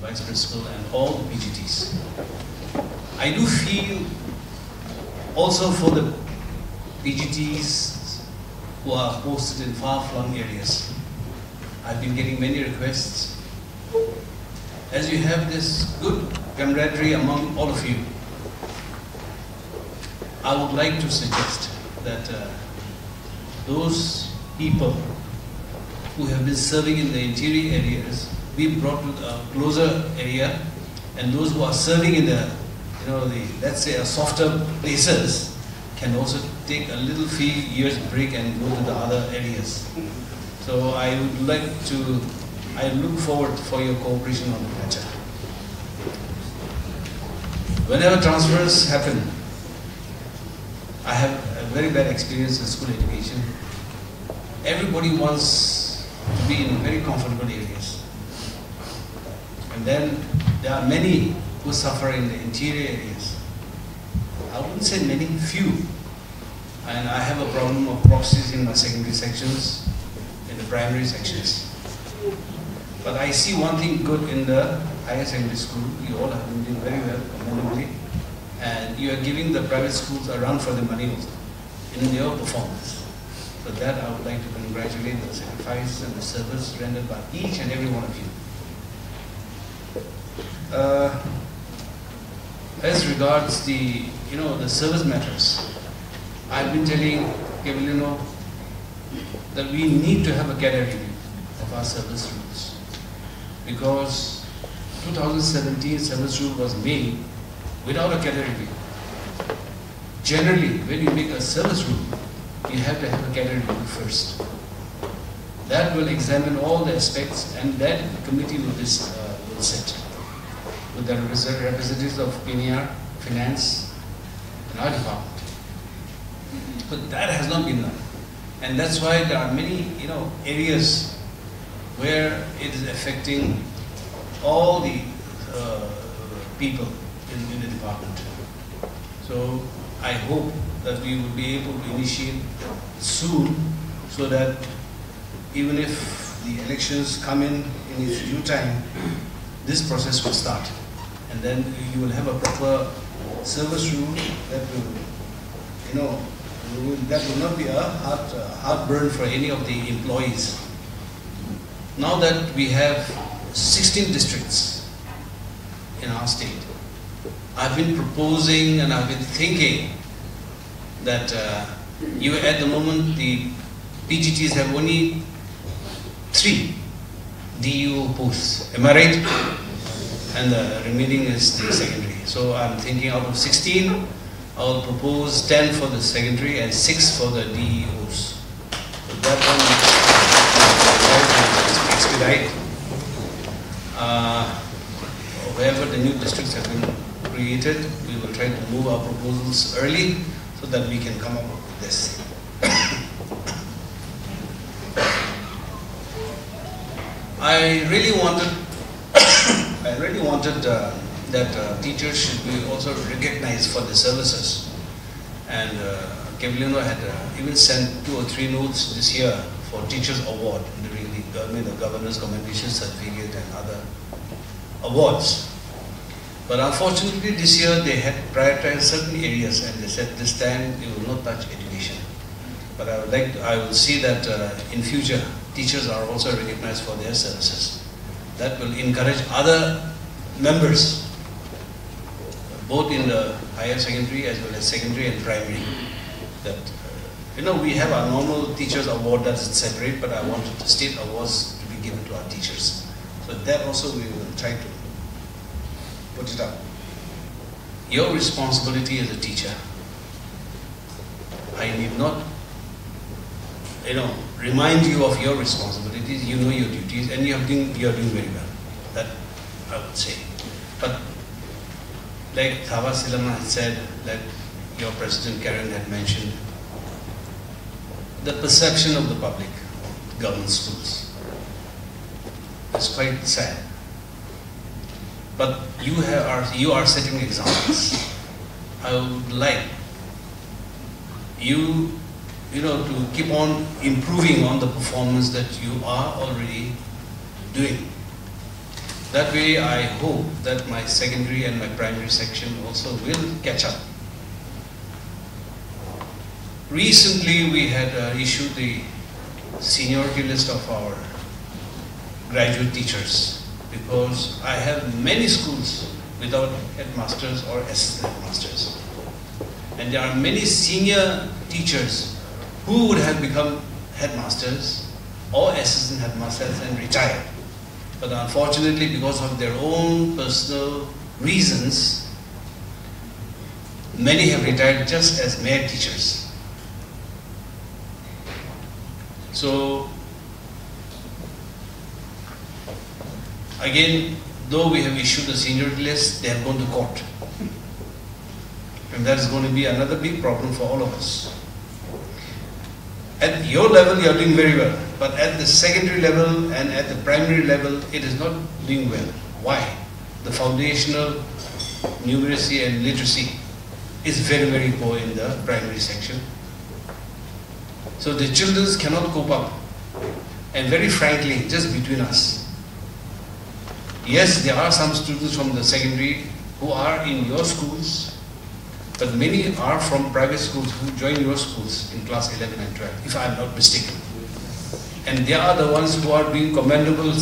Vice Principal and all the PGTs. I do feel also for the PGTs who are posted in far-flung areas. I've been getting many requests. As you have this good camaraderie among all of you, I would like to suggest that those people who have been serving in the interior areas be brought to a closer area, and those who are serving in the, let's say, softer places can also take a little few years break and go to the other areas. So I look forward for your cooperation on the matter. Whenever transfers happen, I have a very bad experience in school education. Everybody wants to be in very comfortable areas. And then there are many who suffer in the interior areas. I wouldn't say many, few. And I have a problem of proxies in my secondary sections, in the primary sections. But I see one thing good in the higher secondary school. You all have been doing very well, commendably. And you are giving the private schools a run for their money also in their performance. For that, I would like to congratulate the sacrifice and the service rendered by each and every one of you. As regards the, the service matters, I've been telling Kevilino that we need to have a cadre review of our service rules, because 2017 service rule was made without a cadre review. Generally, when you make a service rule, you have to have a cadre review first. That will examine all the aspects, and that committee will sit with the representatives of PNR, Finance, and our department. But that has not been done. And that's why there are many, areas where it is affecting all the people in the department. So I hope that we will be able to initiate soon, so that even if the elections come in its due time, this process will start. And then you will have a proper service rule that will, that will not be a heartburn for any of the employees. Now that we have 16 districts in our state, I've been proposing and I've been thinking that at the moment the PGTs have only 3 DEO posts. Am I right? And the remaining is the secondary. So I'm thinking out of 16, I'll propose 10 for the secondary and 6 for the DEOs. So that one expedite. Wherever the new districts have been created, we will try to move our proposals early so that we can come up with this. I really wanted that teachers should be also recognized for their services. And Kevilino had even sent 2 or 3 notes this year for Teachers Award during the Governor's Commendation Certificate and other awards. But unfortunately this year they had prioritized certain areas, and they said this time they will not touch education. But I will see that in future teachers are also recognized for their services. That will encourage other members, both in the higher secondary as well as secondary and primary. That we have our normal teachers award that's separate, but I wanted the state awards to be given to our teachers. So that also we will try to put it up. Your responsibility as a teacher, I need not remind you of your responsibilities. You know your duties, and you are doing very well. That I would say. But like Thavaseelan had said, like your President Karen had mentioned, the perception of the public of government schools is quite sad. But you are setting examples. I would like you to keep on improving on the performance that you are already doing. That way I hope that my secondary and my primary section also will catch up. Recently we had issued the seniority list of our graduate teachers, because I have many schools without headmasters or assistant headmasters. And there are many senior teachers who would have become headmasters or assistant headmasters and retired. But unfortunately, because of their own personal reasons, many have retired just as mere teachers. So, again, though we have issued a seniority list, they have gone to court. And that is going to be another big problem for all of us. At your level, you are doing very well. But at the secondary level and at the primary level, it is not doing well. Why? The foundational numeracy and literacy is very, very poor in the primary section. So the children cannot cope up. And very frankly, just between us, yes, there are some students from the secondary who are in your schools, but many are from private schools who join your schools in class 11 and 12, if I am not mistaken. And they are the ones who are doing commendable,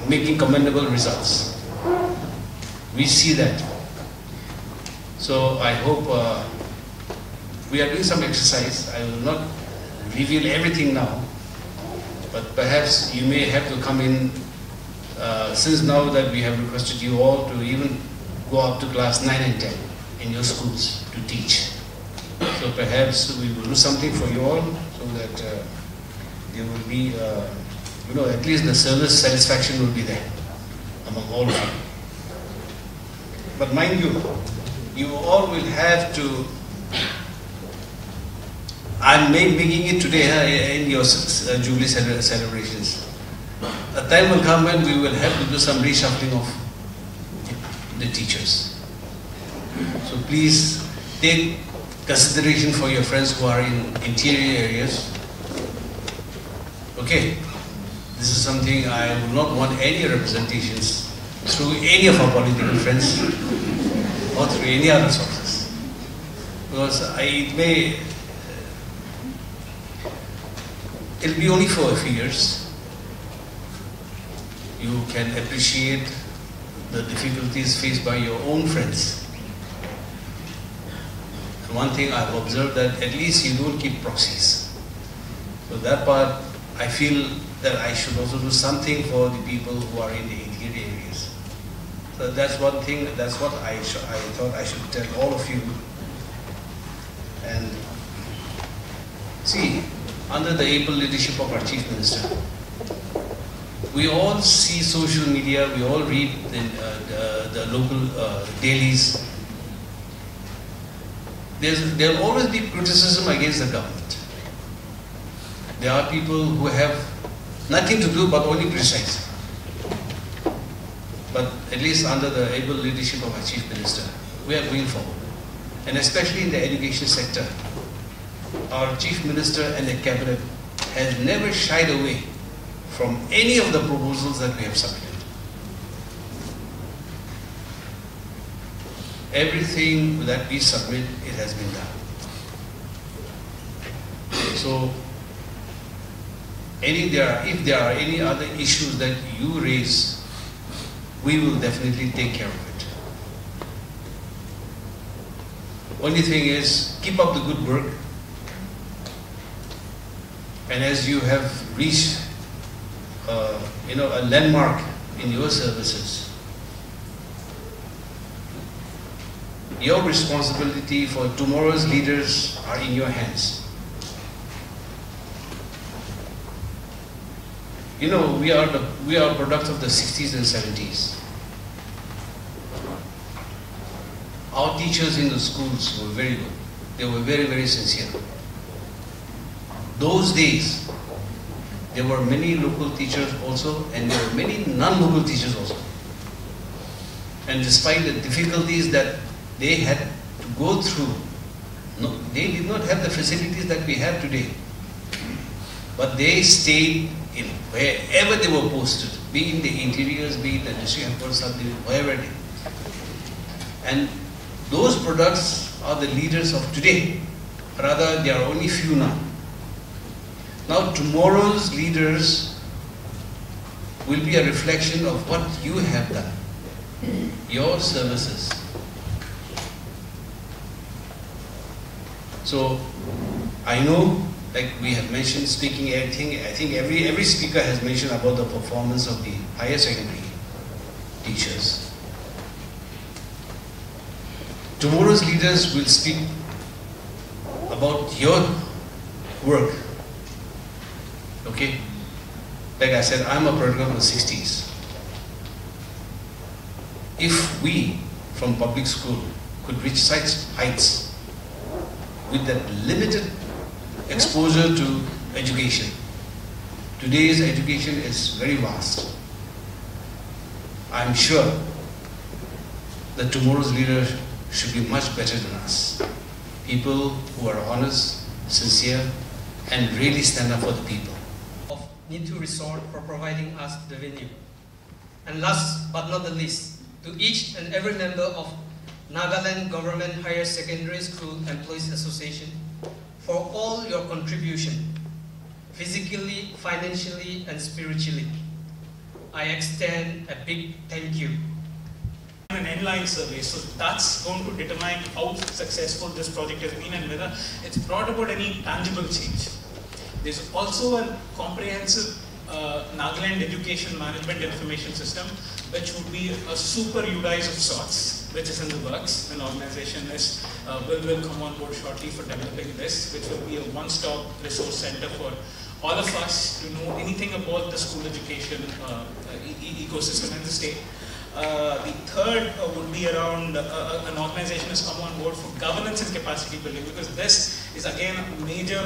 making commendable results. We see that. So I hope we are doing some exercise. I will not reveal everything now, but perhaps you may have to come in, since now that we have requested you all to even go up to class 9 and 10 in your schools to teach. So perhaps we will do something for you all, so that there will be, at least the service satisfaction will be there among all of you. But mind you, you all will have to, I'm making it today in your Jubilee celebrations. A time will come when we will have to do some reshuffling of the teachers. So please take consideration for your friends who are in interior areas. Okay, this is something I would not want any representations through any of our political friends or through any other sources. Because it'll be only for a few years. You can appreciate the difficulties faced by your own friends. One thing I've observed, that at least you don't keep proxies. So that part, I feel that I should also do something for the people who are in the interior areas. So that's one thing, that's what I thought I should tell all of you. And see, under the able leadership of our Chief Minister, we all see social media, we all read the local dailies. There will always be criticism against the government. There are people who have nothing to do but only criticize. But at least under the able leadership of our Chief Minister, we are going forward. And especially in the education sector, our Chief Minister and the Cabinet has never shied away from any of the proposals that we have submitted. Everything that we submit, it has been done. So, if there are any other issues that you raise, we will definitely take care of it. Only thing is, keep up the good work. And as you have reached, a landmark in your services, your responsibility for tomorrow's leaders are in your hands. We are products of the 60s and 70s. Our teachers in the schools were very good. They were very, very sincere. Those days, there were many local teachers also, and there were many non-local teachers also. And despite the difficulties that they had to go through, they did not have the facilities that we have today. But they stayed in wherever they were posted. be in the interiors, be in the district headquarters, wherever it is. And those products are the leaders of today. Rather, there are only few now. Now, tomorrow's leaders will be a reflection of what you have done, your services. So, I know, like we have mentioned, speaking everything, I think every speaker has mentioned about the performance of the higher secondary teachers. Tomorrow's leaders will speak about your work. Okay? Like I said, I'm a product of the 60s. If we, from public school, could reach such heights with that limited exposure to education. Today's education is very vast. I'm sure that tomorrow's leader should be much better than us. People who are honest, sincere, and really stand up for the people. Of Niathu Resort for providing us the venue. And last but not the least, to each and every member of Nagaland Government Higher Secondary School Employees Association for all your contribution, physically, financially, and spiritually. I extend a big thank you. An inline survey, so that's going to determine how successful this project has been and whether it's brought about any tangible change. There's also a comprehensive Nagaland Education Management Information System, which would be a super UDIs of sorts, which is in the works. An organization will come on board shortly for developing this, which will be a one-stop resource center for all of us to know anything about the school education ecosystem in the state. The third would be around an organization has come on board for governance and capacity building, because this is again a major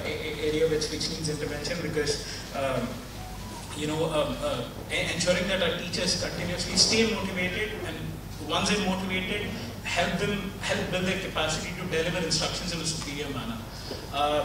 area which needs intervention, because ensuring that our teachers continuously stay motivated, and once they're motivated, help build their capacity to deliver instructions in a superior manner.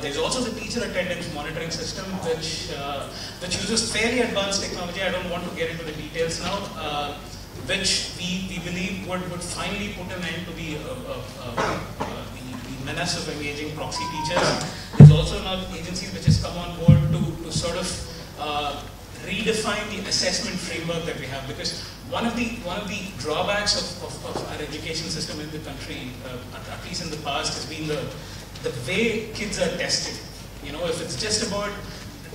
There's also the teacher attendance monitoring system, which uses fairly advanced technology. I don't want to get into the details now, which we believe would finally put an end to the menace of engaging proxy teachers. There's also now agencies which has come on board to sort of redefine the assessment framework that we have, because one of the drawbacks of our education system in the country, at least in the past, has been the way kids are tested. You know, if it's just about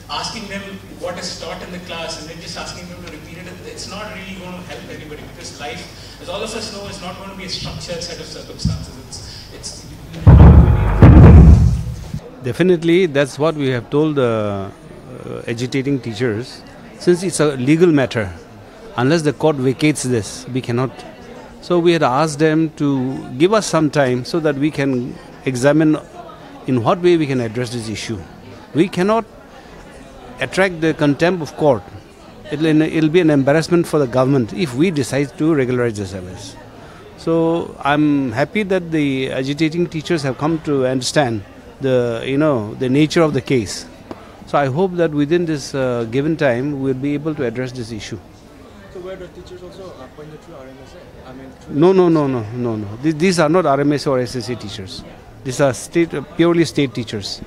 asking them what is taught in the class and then just asking them to repeat it, it's not really going to help anybody, because life, as all of us know, is not going to be a structured set of circumstances. It's Definitely, that's what we have told the agitating teachers. Since it's a legal matter, unless the court vacates this, we cannot. So we had asked them to give us some time so that we can examine in what way we can address this issue. We cannot attract the contempt of court. It'll be an embarrassment for the government if we decide to regularize the service. So I'm happy that the agitating teachers have come to understand the nature of the case. So I hope that within this given time we'll be able to address this issue. So were the teachers also appointed through RMSA? I mean, No. These are not RMSA or SSA teachers. These are purely state teachers.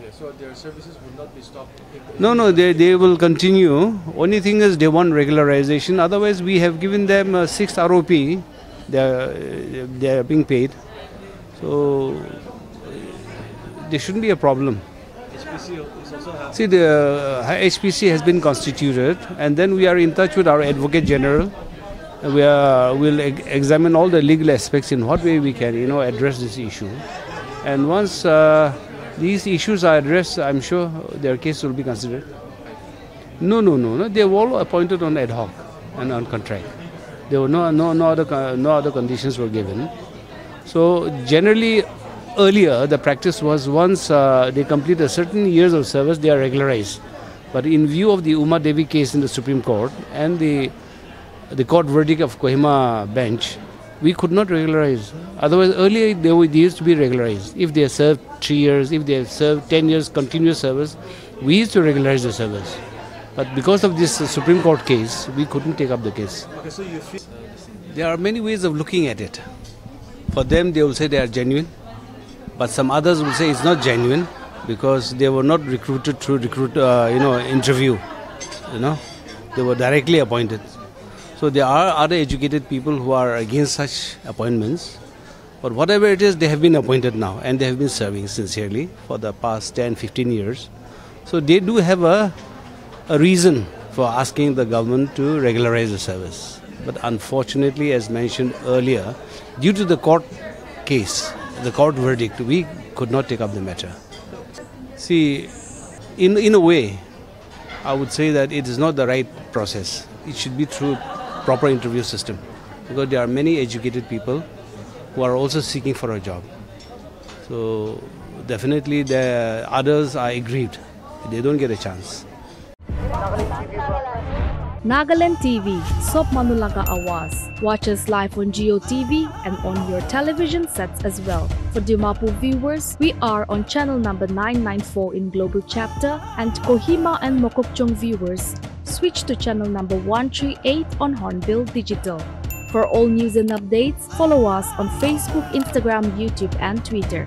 Okay, so their services would not be stopped? No, they will continue. Only thing is they want regularization. Otherwise, we have given them a 6th ROP. They are being paid. So there shouldn't be a problem. HPC is also happening. See, the HPC has been constituted, and then we are in touch with our Advocate General. We'll examine all the legal aspects in what way we can, address this issue. And once these issues are addressed, I'm sure their case will be considered. No. They were all appointed on ad hoc and on contract. There were no other conditions were given. So generally, earlier the practice was once they complete a certain years of service, they are regularized. But in view of the Uma Devi case in the Supreme Court and the court verdict of Kohima bench, we could not regularize. Otherwise, earlier they used to be regularized. If they have served 3 years, if they have served 10 years continuous service, we used to regularize the service. But because of this Supreme Court case, we couldn't take up the case. Okay, so you feel There are many ways of looking at it. For them, they will say they are genuine, but some others will say it's not genuine because they were not recruited through interview. They were directly appointed. So there are other educated people who are against such appointments. But whatever it is, they have been appointed now and they have been serving sincerely for the past 10, 15 years. So they do have a reason for asking the government to regularize the service. But unfortunately, as mentioned earlier, due to the court case, the court verdict, we could not take up the matter. See, in a way, I would say that it is not the right process. It should be through proper interview system, because there are many educated people who are also seeking for a job. So definitely the others are aggrieved. They don't get a chance. Nagaland TV, Sop Manulaga Awas. Watch us live on Geo TV and on your television sets as well. For Dimapur viewers, we are on channel number 994 in Global Chapter, and Kohima and Mokokchung viewers, switch to channel number 138 on Hornbill Digital. For all news and updates, follow us on Facebook, Instagram, YouTube and Twitter.